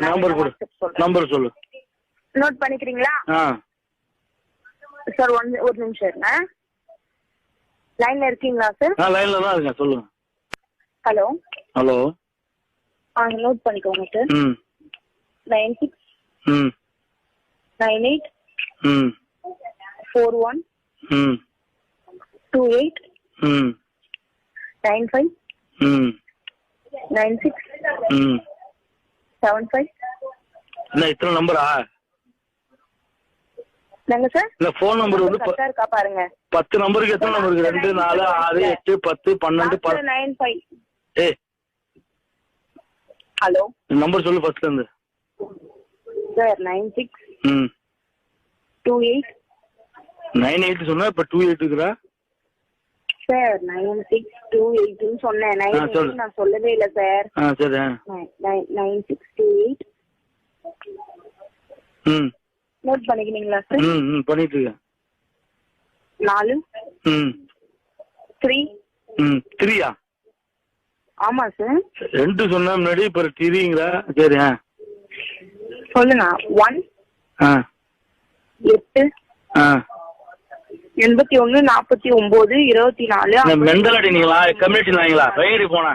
Number கொடு. Number சொல்லு. Note பண்ணிக்கிறீங்களா? சார் ஒரு நிமிஷம் இருங்க. லைன்ல இருக்கீங்களா சார்? லைன்ல தான் இருக்கேன், சொல்லுங்க. Hello hello. நோட் பண்ணிக்கோங்க சார். 96 98 41 28 95 96 75. என்ன இத்தனை நம்பரா? என்னங்க சார்? இல்ல போன் நம்பர் வந்து கரெக்ட்டா இருக்கா பாருங்க. 10 நம்பருக்கு எத்தனை நம்பர் இருக்கு? 2 4 6 8 10 12 95. ஏய் ஹலோ, நம்பர் சொல்லு ஃபர்ஸ்ட்ல இருந்து. சார் 96 28 98 சொன்னா இப்ப 28 இருக்குடா சார். 96 28 ன்னு சொன்னேன். 98 நான் சொல்லவே இல்ல சார். சரி. 96 28. நோட் பண்ணிக்கிறீங்களா சார்? பண்ணிட்டு இருக்கேன். 4 3 3யா? ஆமா சார். 2 சொன்னா முன்னாடி இப்ப 3ங்கறா? சரி. சொல்லுங்க. 1 8 81 49 24. மெண்டல் அடினீங்களா? கம்யூனிட்டி நாங்களா? வயிறு போனா